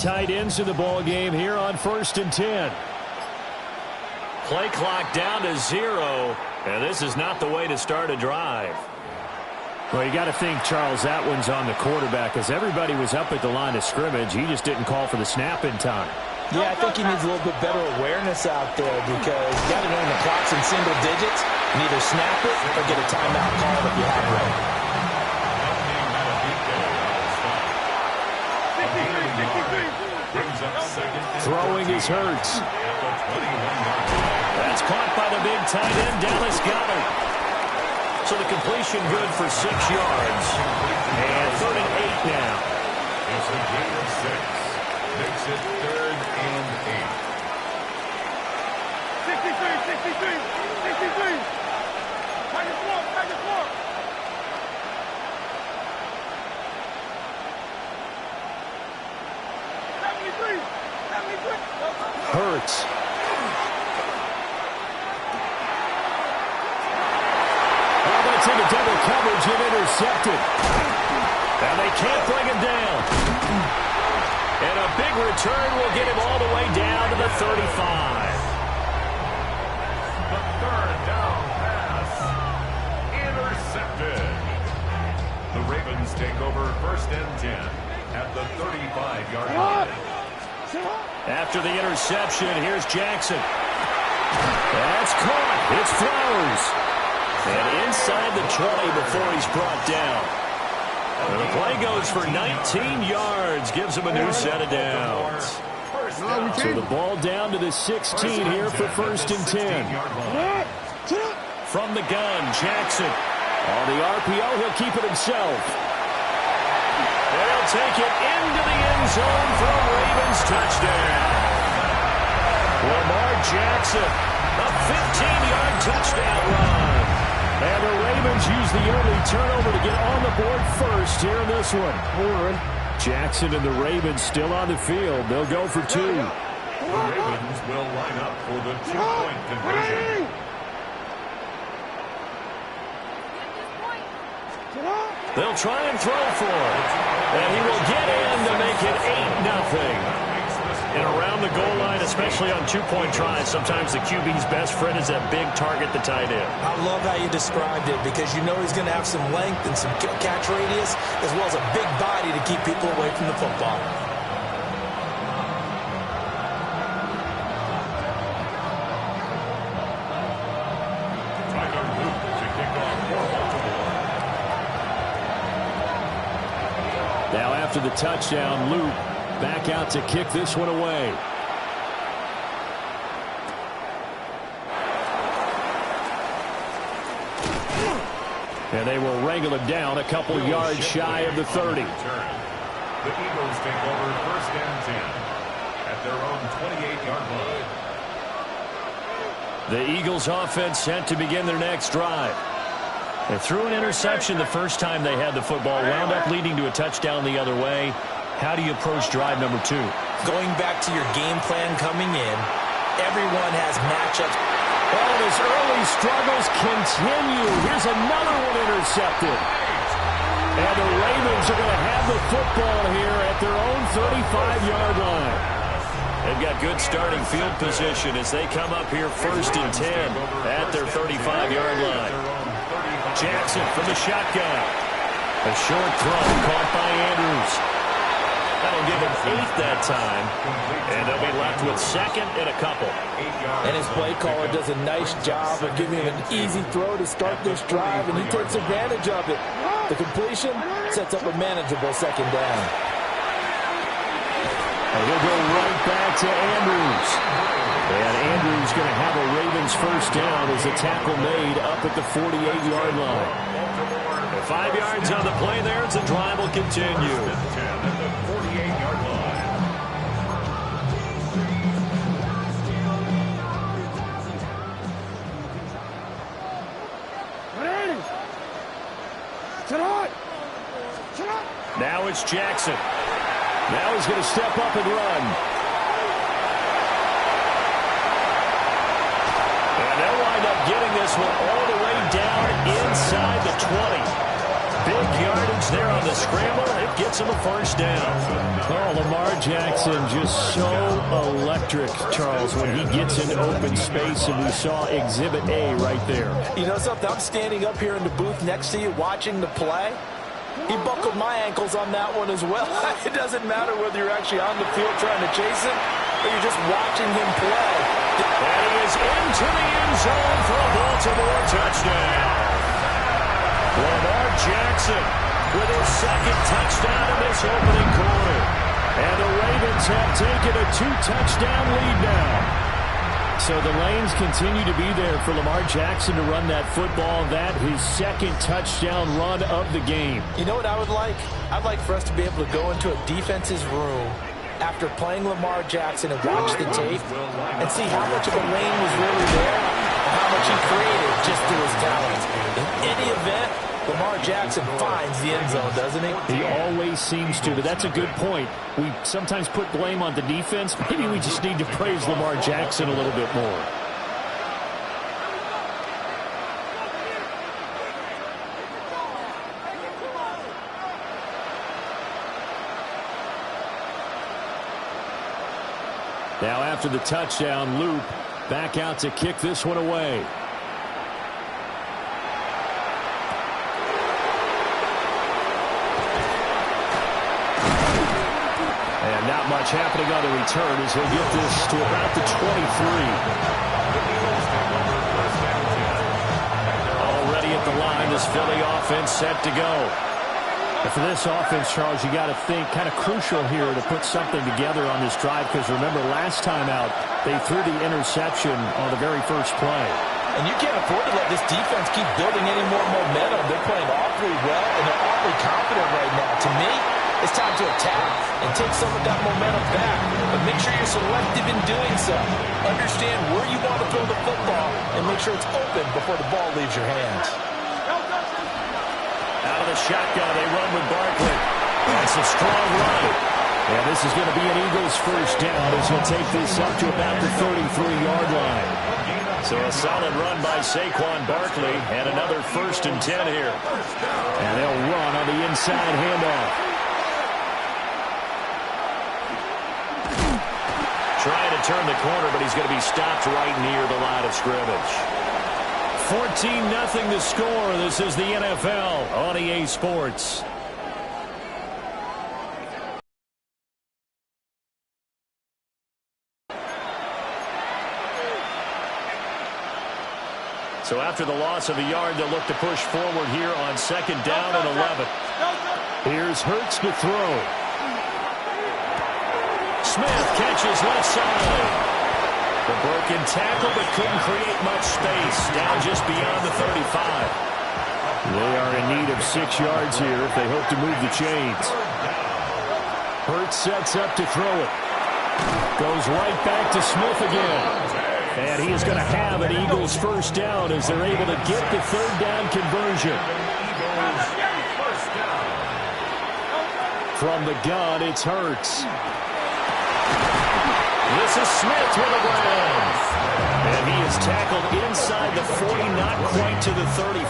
Tight ends in the ball game here on 1st and 10. Play clock down to 0, and this is not the way to start a drive. Well, you got to think, Charles, that one's on the quarterback, as everybody was up at the line of scrimmage. He just didn't call for the snap in time. Yeah, I think he needs a little bit better awareness out there, because you got to know when the clock's in single digits and either snap it or get a timeout call if you have it ready. Throwing is Hurts. That's caught by the big tight end, Dallas Goedert. So the completion good for 6 yards. And 3rd and 8 now. It's a gain of 6. Makes it 3rd and 8. 63. Target floor. Hurts. That's into double coverage and intercepted. And they can't bring him down. And a big return will get him all the way down to the 35. The 3rd down pass. Intercepted. The Ravens take over 1st and 10 at the 35-yard line. After the interception, here's Jackson. That's caught. It's Flowers. And inside the 20 before he's brought down. And the play goes for 19 yards. Gives him a new set of downs. So the ball down to the 16 here for 1st and 10. From the gun, Jackson. On the RPO, he'll keep it himself. They'll take it into the end zone for a Ravens touchdown. Lamar Jackson, a 15-yard touchdown run. And the Ravens use the early turnover to get on the board first here in this one. Jackson and the Ravens still on the field. They'll go for 2. The Ravens will line up for the 2-point conversion. They'll try and throw for it. And he will get in to make it 8-0. And around the goal line, especially on 2-point tries, sometimes the QB's best friend is that big target, the tight end. I love how you described it, because you know he's going to have some length and some catch radius, as well as a big body to keep people away from the football. Now after the touchdown, Luke back out to kick this one away. And they will wrangle him down a couple yards shy of the 30. The Eagles take over 1st and 10 at their own 28-yard line. The Eagles offense set to begin their next drive. They threw an interception the first time they had the football, wound up leading to a touchdown the other way. How do you approach drive number 2? Going back to your game plan coming in, everyone has matchups. Oh, his early struggles continue. Here's another one intercepted. And the Ravens are going to have the football here at their own 35-yard line. They've got good starting field position as they come up here 1st and 10 at their 35-yard line. Jackson from the shotgun. A short throw caught by Andrews. That'll give him 8 that time. And they'll be left with 2nd and a couple. And his play caller does a nice job of giving him an easy throw to start this drive, and he takes advantage of it. The completion sets up a manageable 2nd down. And we'll go right back to Andrews. And Andrews going to have a Ravens 1st down as a tackle made up at the 48-yard line. 5 yards on the play there as the drive will continue. Now it's Jackson. Now he's going to step up and run. And they'll wind up getting this one all the way down inside the 20. Big yardage there on the scramble. It gets him a first down. Oh, Lamar Jackson just so electric, Charles, when he gets in open space, and we saw Exhibit A right there. You know something? I'm standing up here in the booth next to you watching the play. He buckled my ankles on that one as well. It doesn't matter whether you're actually on the field trying to chase him or you're just watching him play. And he is into the end zone for a Baltimore touchdown. Lamar Jackson with his second touchdown in this opening quarter. And the Ravens have taken a 2-touchdown lead now. So the lanes continue to be there for Lamar Jackson to run that football. That his second touchdown run of the game. You know what I would like? I'd like for us to be able to go into a defense's room after playing Lamar Jackson and watch the tape and see how much of a lane was really there and how much he created just through his talent. In any event, Lamar Jackson finds the end zone, doesn't he? He always seems to, but that's a good point. We sometimes put blame on the defense. Maybe we just need to praise Lamar Jackson a little bit more. Now after the touchdown, Loop back out to kick this one away. And not much happening on the return as he'll get this to about the 23. Already at the line, this Philly offense set to go. And for this offense, Charles, you got to think kind of crucial here to put something together on this drive, because remember last time out they threw the interception on the very first play. And you can't afford to let this defense keep building any more momentum. They're playing awfully well, and they're awfully confident right now. To me, it's time to attack and take some of that momentum back. But make sure you're selective in doing so. Understand where you want to throw the football and make sure it's open before the ball leaves your hands. Out of the shotgun, they run with Barkley. That's a strong run. And this is going to be an Eagles first down as he'll take this up to about the 33-yard line. So a solid run by Saquon Barkley and another 1st and 10 here. And they'll run on the inside handoff. Trying to turn the corner, but he's going to be stopped right near the line of scrimmage. 14-0 the score. This is the NFL on EA Sports. So after the loss of a yard, they'll look to push forward here on 2nd down and 11. Here's Hurts to throw. Smith catches left side. The broken tackle, but couldn't create much space. Down just beyond the 35. They are in need of 6 yards here if they hope to move the chains. Hurts sets up to throw it. Goes right back to Smith again. And he is going to have an Eagles first down as they're able to get the 3rd down conversion. From the gun, it's Hurts. This is Smith with a grab. And he is tackled inside the 40, not quite to the 35.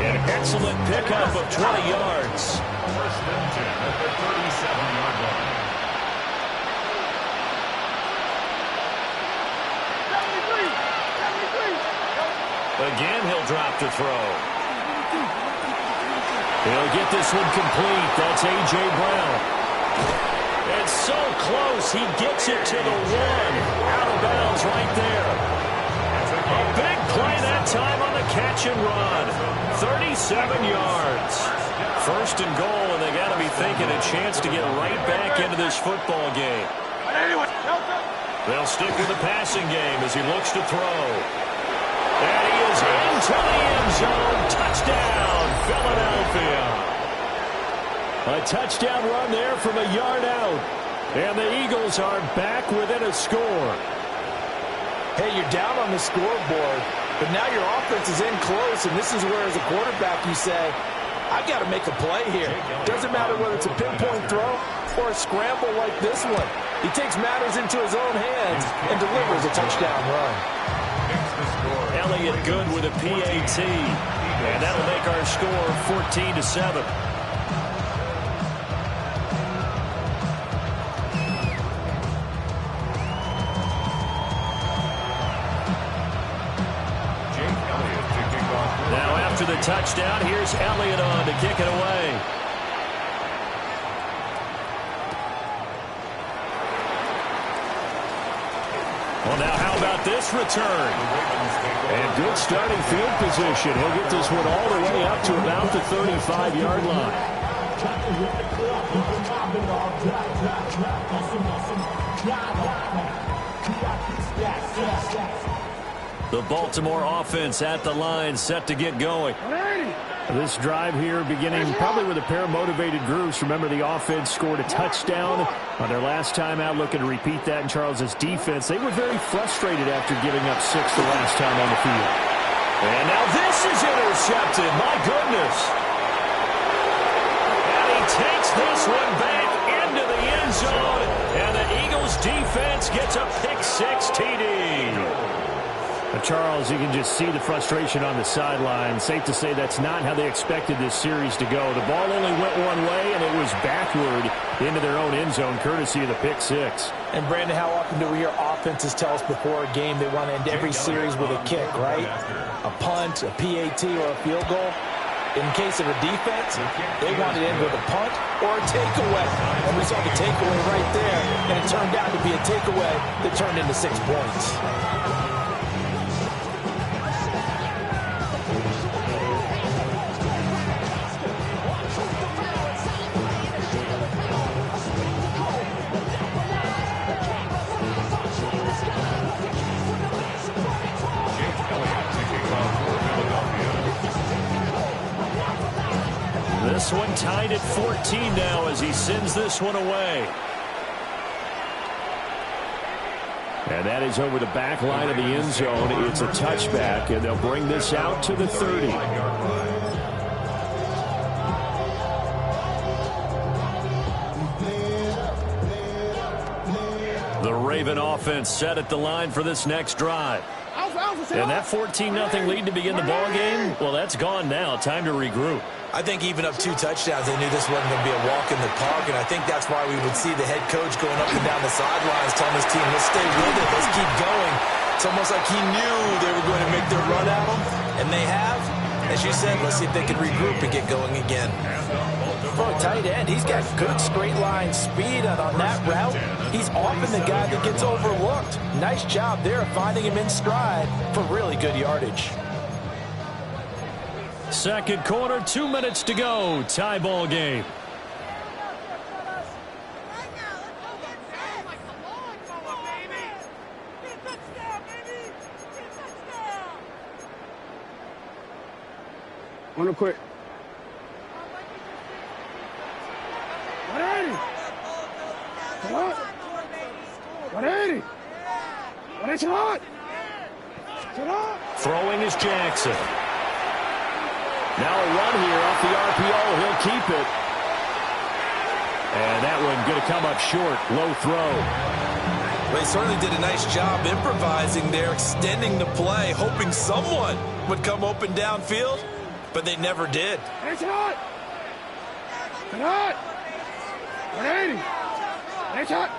An excellent pickup of 20 yards. First and 10 at the 37-yard line. Again, he'll drop to throw. He'll get this one complete. That's A.J. Brown. It's so close. He gets it to the 1. Out of bounds right there. A big play that time on the catch and run. 37 yards. 1st and goal, and they got to be thinking a chance to get right back into this football game. They'll stick with the passing game as he looks to throw. And he is into the end zone. Touchdown, Philadelphia. A touchdown run there from a yard out. And the Eagles are back within a score. Hey, you're down on the scoreboard, but now your offense is in close, and this is where, as a quarterback, you say, I've got to make a play here. Doesn't matter whether it's a pinpoint throw or a scramble like this one. He takes matters into his own hands and delivers a touchdown run. Elliott good with a PAT. And that'll make our score 14-7. Now after the touchdown, here's Elliott on to kick it away. Well, now how about this return? And good starting field position. He'll get this one all the way up to about the 35-yard line. The Baltimore offense at the line, set to get going. This drive here beginning probably with a pair of motivated groups. Remember, the offense scored a touchdown on their last time out. Looking to repeat that in Charles's defense. They were very frustrated after giving up 6 the last time on the field. And now this is intercepted. My goodness. And he takes this one back into the end zone. And the Eagles defense gets a pick-6 TD. Charles, you can just see the frustration on the sideline. Safe to say that's not how they expected this series to go. The ball only went one way, and it was backward into their own end zone, courtesy of the pick-6. And, Brandon, how often do we hear offenses tell us before a game they want to end every series with a kick, right? A punt, a PAT, or a field goal. In case of a defense, they wanted to end with a punt or a takeaway. And we saw the takeaway right there, and it turned out to be a takeaway that turned into 6 points. This one tied at 14 now as he sends this one away. And that is over the back line of the end zone. It's a touchback, and they'll bring this out to the 30. The Raven offense set at the line for this next drive. And that 14-0 lead to begin the ball game, well, that's gone now. Time to regroup. I think even up 2 touchdowns, they knew this wasn't going to be a walk in the park, and I think that's why we would see the head coach going up and down the sidelines telling his team, let's stay with it, let's keep going. It's almost like he knew they were going to make their run at him, and they have. As you said, let's see if they can regroup and get going again. For a tight end, he's got good straight line speed, and on that route, he's often the guy that gets overlooked. Nice job there finding him in stride for really good yardage. Second quarter, 2 minutes to go. Tie ball game. On the quick. 180. 180. 180. Throwing is Jackson. Now a run here off the RPO. He'll keep it. And that one going to come up short. Low throw. Well, he certainly did a nice job improvising there, extending the play, hoping someone would come open downfield, but they never did. It's hot. It's hot. 180. It's hot.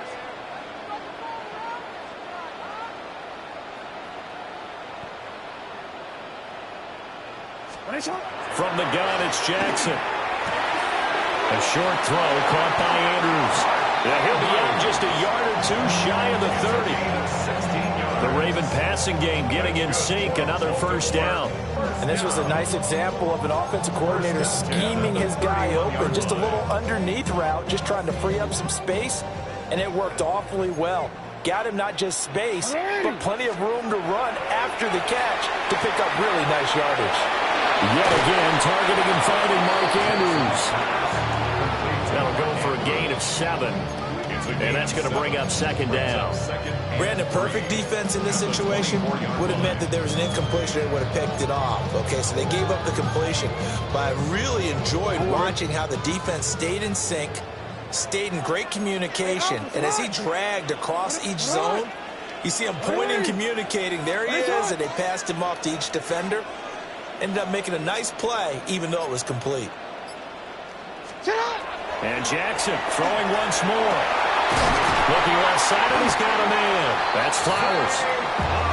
From the gun, it's Jackson. A short throw caught by Andrews. Yeah, he'll be out just a yard or 2 shy of the 30. The Raven passing game getting in sync. Another first down. And this was a nice example of an offensive coordinator scheming his guy open. Just a little underneath route, just trying to free up some space. And it worked awfully well. Got him not just space, but plenty of room to run after the catch to pick up really nice yardage. Yet again, targeting and finding Mark Andrews. That'll go for a gain of 7. And that's going to bring up second down. Brandon, perfect defense in this situation would have meant that there was an incompletion and would have picked it off. Okay, so they gave up the completion. But I really enjoyed watching how the defense stayed in sync, stayed in great communication. And as he dragged across each zone, You see him pointing, communicating. There he is, and they passed him off to each defender. Ended up making a nice play, even though it was complete. And Jackson throwing once more. Looking left side, and he's got a man. That's Flowers.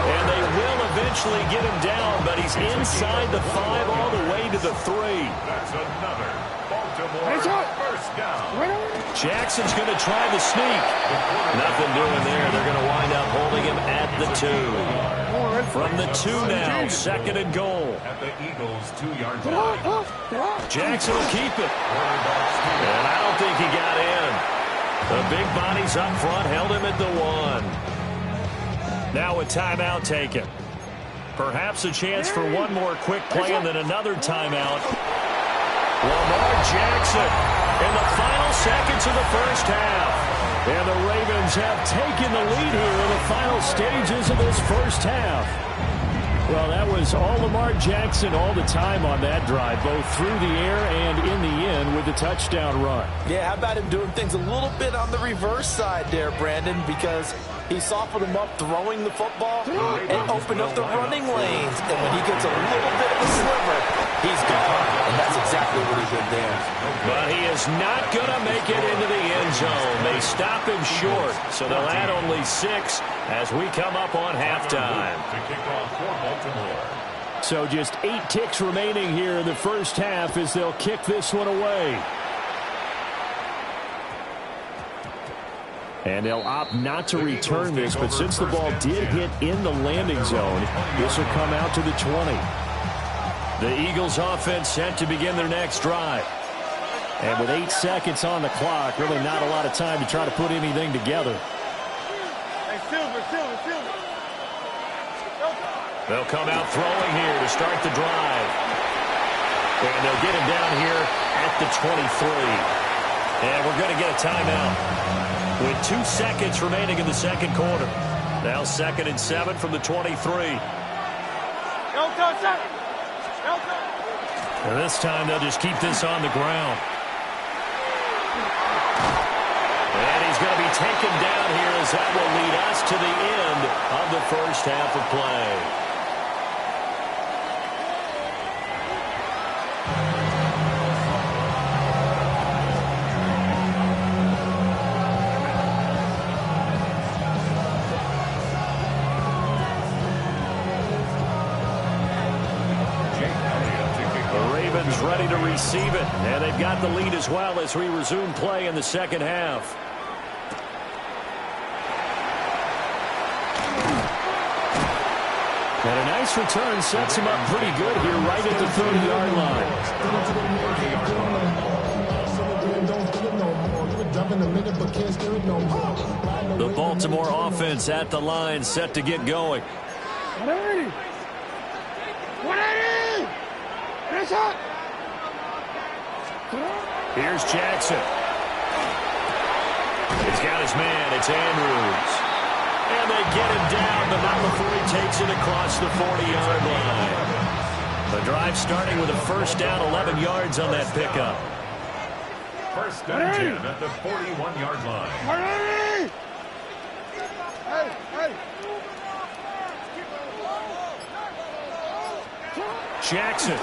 And they will eventually get him down, but he's inside the 5 all the way to the 3. That's another Baltimore first down. Jackson's going to try the sneak. Nothing doing there. They're going to wind up holding him at the 2. From the 2 now, 2nd and goal. At the Eagles' 2-yard line. Jackson will keep it. And I don't think he got in. The big bodies up front held him at the 1. Now a timeout taken. Perhaps a chance for one more quick play and then another timeout. Lamar Jackson in the final seconds of the first half. And the Ravens have taken the lead here in the final stages of this first half. Well, that was all Lamar Jackson all the time on that drive, both through the air and in the end with the touchdown run. Yeah, how about him doing things a little bit on the reverse side there, Brandon, because he softened him up throwing the football and opened up the running lanes. And when he gets a little bit of a sliver, he's gone. And that's exactly what he did there. But he is not going to make it into the end zone. They stop him short, so they'll add only 6 as we come up on halftime. To kick off for Baltimore. So just 8 ticks remaining here in the first half as they'll kick this one away. And they'll opt not to return this, but since the ball did hit in the landing zone, this will come out to the 20. The Eagles offense set to begin their next drive. And with 8 seconds on the clock, really not a lot of time to try to put anything together. They'll come out throwing here to start the drive. And they'll get him down here at the 23. And we're going to get a timeout with 2 seconds remaining in the second quarter. Now 2nd and 7 from the 23. And this time they'll just keep this on the ground. And he's going to be taken down here as that will lead us to the end of the first half of play. Ready to receive it, and they've got the lead as well as we resume play in the second half. And a nice return sets him up pretty good here right at the 30-yard line. The Baltimore offense at the line set to get going. 180! 180! That's up! Here's Jackson. He's got his man. It's Andrews. And they get him down, but not before he takes it across the 40-yard line. The drive starting with a first down, 11 yards on that pickup. First down 10 at the 41-yard line. Jackson.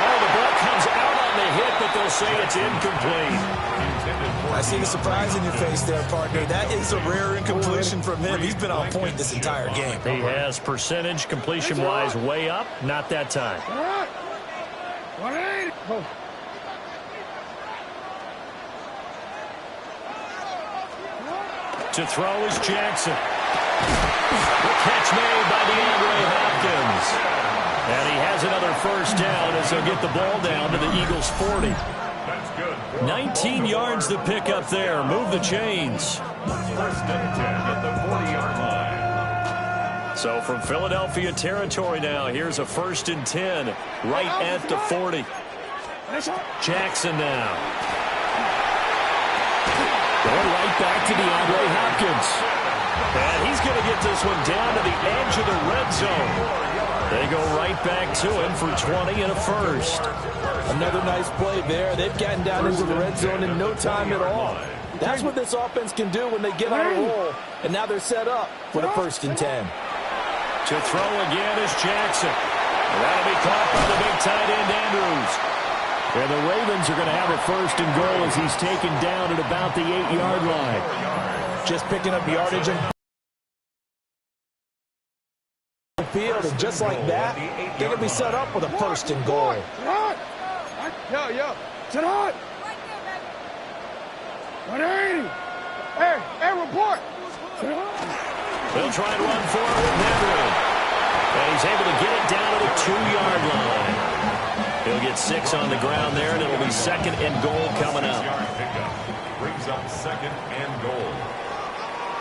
Oh, the ball comes out on the hit, but they'll say it's incomplete. I see the surprise in your face there, partner. That is a rare incompletion from him. He's been on point this entire game. He has percentage completion-wise way up. Not that time. 180! Oh. To throw is Jackson. The catch made by DeAndre Hopkins. And he has another first down as they'll get the ball down to the Eagles' 40. That's good. 19 yards to pick up there. Move the chains. First and 10 at the 40-yard line. So from Philadelphia territory now, here's a 1st and 10 right at the 40. Jackson now. Going right back to DeAndre Hopkins. And he's going to get this one down to the edge of the red zone. They go right back to him for 20 and a first. Another nice play there. They've gotten down into the red zone in no time at all. That's what this offense can do when they get on a roll. And now they're set up for the 1st and 10. To throw again is Jackson. And that'll be caught by the big tight end, Andrews. And the Ravens are going to have a 1st and goal as he's taken down at about the 8-yard line. Just picking up yardage and field, and just like that, they're going to be set up with a 1st and goal. Yo, sit on. 180. Hey, report. They'll try and run for it with Henry. And he's able to get it down to the 2-yard line. He'll get 6 on the ground there, and it'll be 2nd and goal coming up. Brings up 2nd and goal.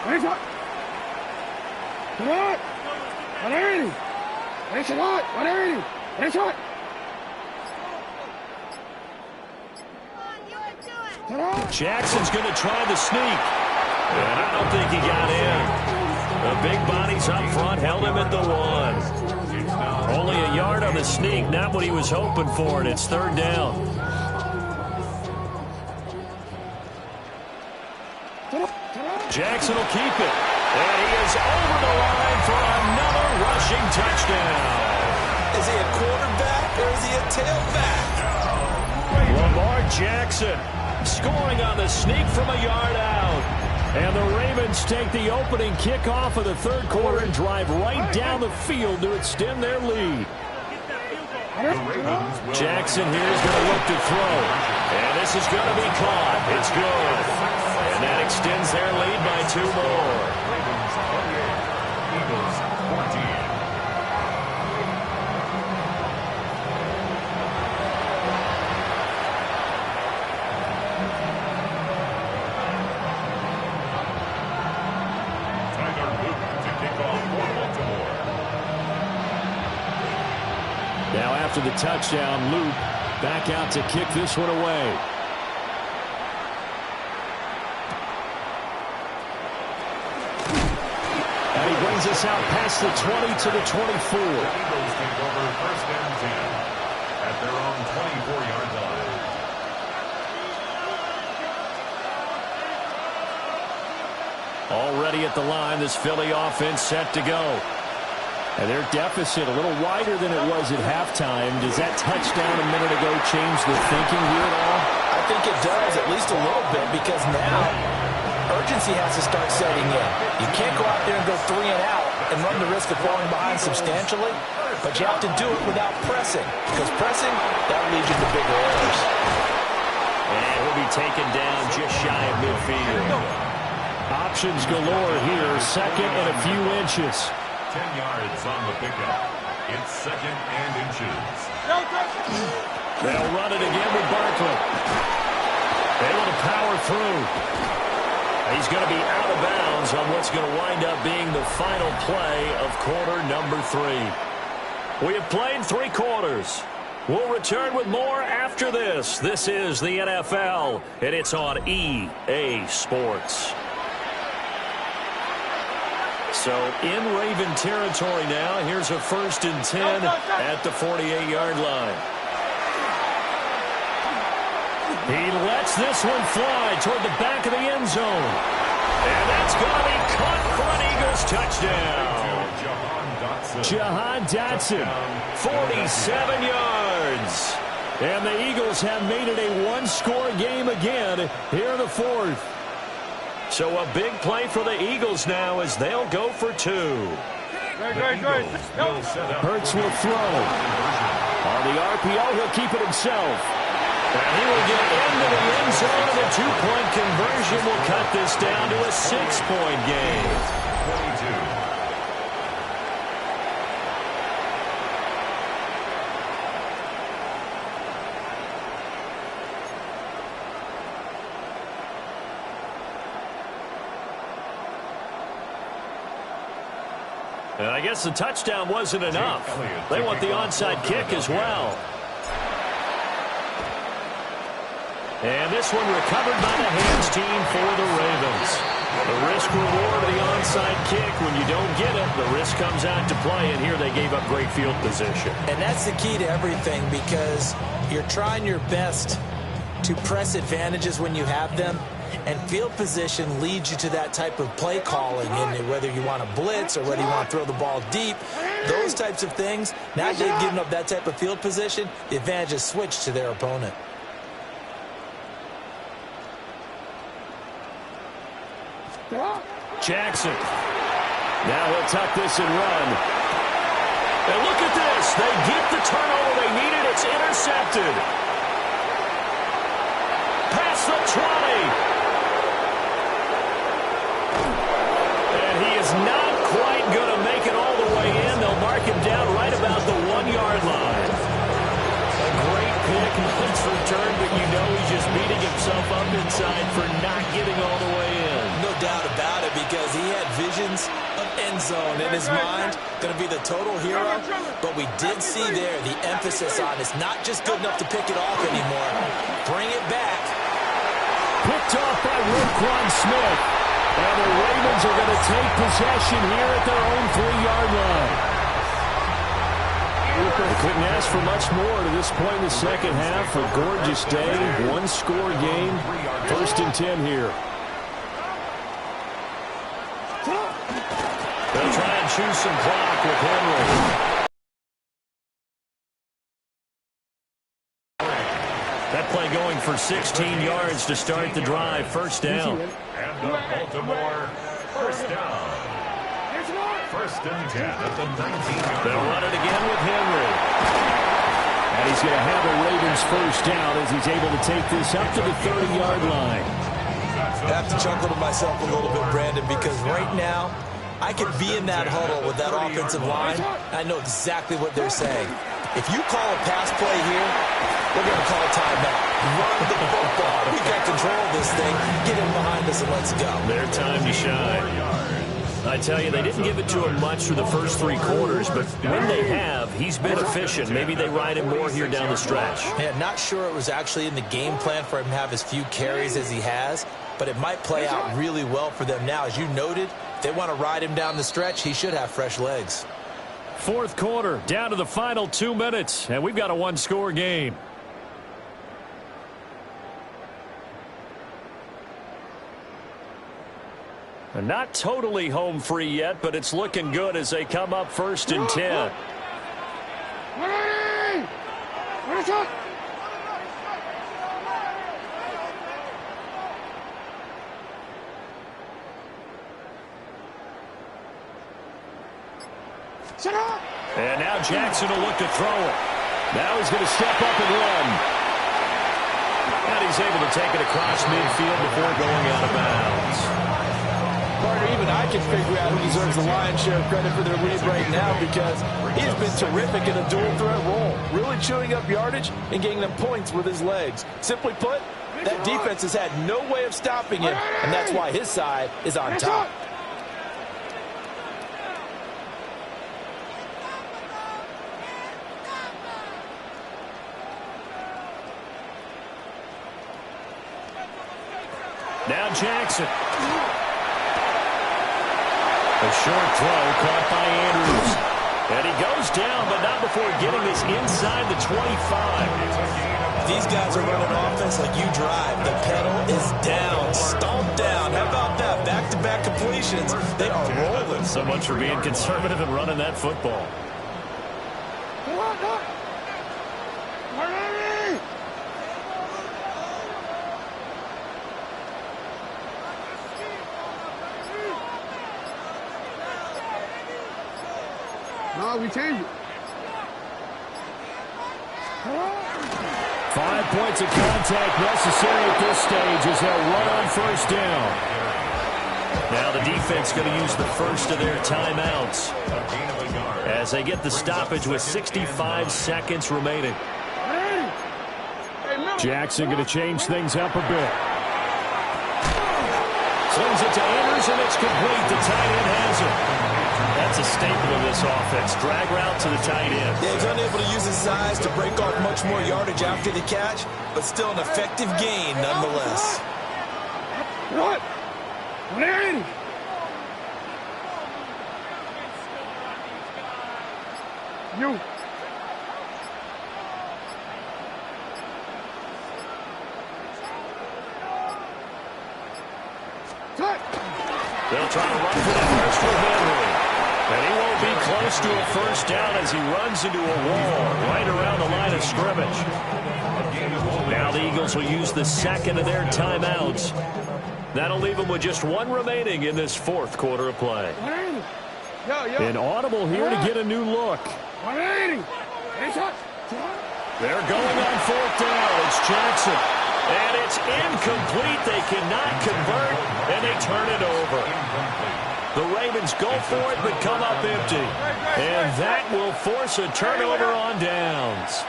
Sit on. 180. Hey, sit on. 180. Hey, sit on. Jackson's going to try the sneak. And I don't think he got in. The big bodies up front held him at the 1. Only a yard on the sneak, not what he was hoping for, and it's 3rd down. Jackson will keep it. And he is over the line for another rushing touchdown. Is he a quarterback or is he a tailback? Lamar Jackson scoring on the sneak from a yard out. And the Ravens take the opening kickoff of the 3rd quarter and drive right down the field to extend their lead. Jackson here is going to look to throw. And this is going to be caught. It's good. And that extends their lead by 2 more. Ravens 28, Eagles 14. Now after the touchdown, Luke back out to kick this one away. And he brings us out past the 20 to the 24. The Eagles take over 1st and 10 at their own 24-yard line. Already at the line, this Philly offense set to go. And their deficit a little wider than it was at halftime. Does that touchdown a minute ago change the thinking here at all? I think it does, at least a little bit, because now urgency has to start setting in. You can't go out there and go 3 and out and run the risk of falling behind substantially, but you have to do it without pressing, because pressing, that leads you to bigger errors. And he'll be taken down just shy of midfield. Options galore here, 2nd and a few inches. 10 yards on the pickup. It's 2nd and inches. They'll run it again with Barkley. Able to power through. He's going to be out of bounds on what's going to wind up being the final play of quarter number 3. We have played 3 quarters. We'll return with more after this. This is the NFL, and it's on EA Sports. So in Raven territory now. Here's a 1st and 10 at the 48-yard line. He lets this one fly toward the back of the end zone. And that's going to be caught for an Eagles touchdown. Jahan Dotson, 47 yards. And the Eagles have made it a 1-score game again here in the 4th. So a big play for the Eagles now as they'll go for 2. Hurts will throw. On the RPO, he'll keep it himself. And he will get into the end zone, and a 2-point conversion will cut this down to a 6-point game. 22. And I guess the touchdown wasn't enough. They want the onside kick as well. And this one recovered by the hands team for the Ravens. The risk-reward of the onside kick, when you don't get it, the risk comes out to play, and here they gave up great field position. And that's the key to everything, because you're trying your best to press advantages when you have them. And field position leads you to that type of play calling, and whether you want to blitz or whether you want to throw the ball deep, those types of things. Now they've given up that type of field position, the advantage is switched to their opponent. Jackson. Now he'll tuck this and run. And look at this. They get the turnover they needed. It's intercepted. Past the 20. And he is not quite going to make it all the way in. They'll mark him down right about the 1-yard line. A great pick, nice return, but you know he's just beating himself up inside for not getting all the way in. No doubt about it, because he had visions of end zone in his mind. Going to be the total hero. But we did see there the emphasis on it's not just good enough to pick it off anymore. Bring it back. Picked off by Roquan Smith. And the Ravens are going to take possession here at their own 3-yard line. They couldn't ask for much more to this point in the second half. A gorgeous day, one-score game. 1st and 10 here. They'll try and choose some clock with Henry. That play going for 16 yards to start the drive. 1st down. And the Baltimore 1st down. 1st and 10 at the 19-yard. They'll run it again with Henry. And he's going to have the Ravens 1st down as he's able to take this up to the 30-yard line. I have to chuckle to myself a little bit, Brandon, because right now I could be in that huddle with that offensive line. I know exactly what they're saying. If you call a pass play here, we're going to call a timeout. Run the football. We got control of this thing. Get in behind us and let's go. Their time to shine. I tell you, they didn't give it to him much for the first 3 quarters, but when they have, he's been efficient. Maybe they ride him more here down the stretch. Yeah, not sure it was actually in the game plan for him to have as few carries as he has, but it might play out really well for them now. As you noted, if they want to ride him down the stretch, he should have fresh legs. 4th quarter, down to the final 2 minutes, and we've got a 1-score game. They're not totally home free yet, but it's looking good as they come up 1st and 10. And now Jackson will look to throw it. Now he's going to step up and run. And he's able to take it across midfield before going out of bounds. Partner, even I can figure out who deserves the lion's share of credit for their lead right now, because he has been terrific in a dual threat role, really chewing up yardage and getting them points with his legs. Simply put, that defense has had no way of stopping him, and that's why his side is on top. Now Jackson. A short throw caught by Andrews. And he goes down, but not before getting this inside the 25. These guys are running offense like you drive. The pedal is down, stomped down. How about that? Back-to-back completions. They are rolling. So much for being conservative and running that football. No, we change it. 5 points of contact necessary at this stage as they'll run on 1st down. Now the defense going to use the first of their timeouts as they get the stoppage with 65 seconds remaining. Jackson going to change things up a bit. Slings it to Andrews, and it's complete. The tight end has it. That's a staple of this offense. Drag route to the tight end. Yeah, he's unable to use his size to break off much more yardage after the catch, but still an effective gain nonetheless. What? Larry! You. They'll try to run for the first with Henry. And he won't be close to a first down as he runs into a wall right around the line of scrimmage. Now the Eagles will use the second of their timeouts. That'll leave them with just one remaining in this fourth quarter of play. An audible here to get a new look. They're going on fourth down. It's Jackson. And it's incomplete. They cannot convert, and they turn it over. The Ravens go for it, but come up empty. And that will force a turnover on downs.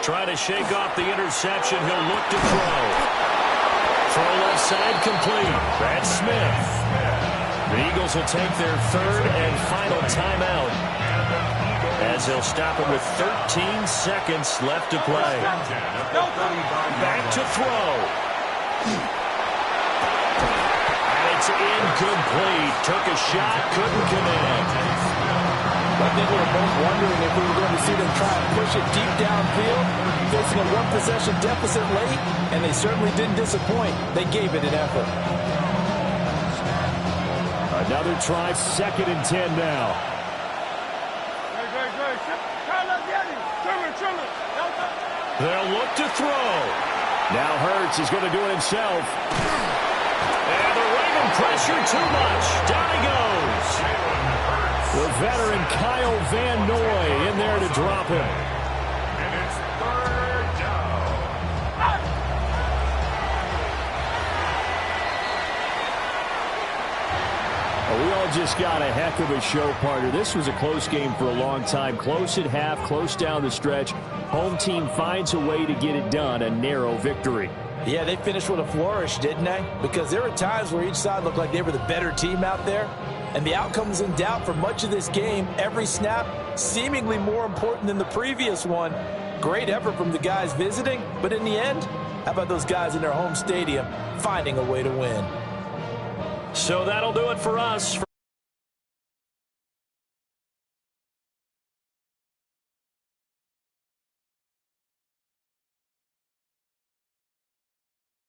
Trying to shake off the interception. He'll look to throw. Throw left side complete. That's Smith. The Eagles will take their third and final timeout as they'll stop it with 13 seconds left to play. Back to throw. And it's incomplete. Took a shot, couldn't connect. I think we were both wondering if we were going to see them try and push it deep downfield, facing a one-possession deficit late, and they certainly didn't disappoint. They gave it an effort. Another try, 2nd and 10 now. They'll look to throw. Now Hurts is going to do it himself. And the Raven pressure too much. Down he goes. The veteran Kyle Van Noy in there to drop him. And it's 3rd down. Well, we all just got a heck of a show, partner. This was a close game for a long time. Close at half, close down the stretch. Home team finds a way to get it done. A narrow victory. Yeah, they finished with a flourish, didn't they? Because there were times where each side looked like they were the better team out there. And the outcome was in doubt for much of this game. Every snap seemingly more important than the previous one. Great effort from the guys visiting. But in the end, how about those guys in their home stadium finding a way to win? So that'll do it for us.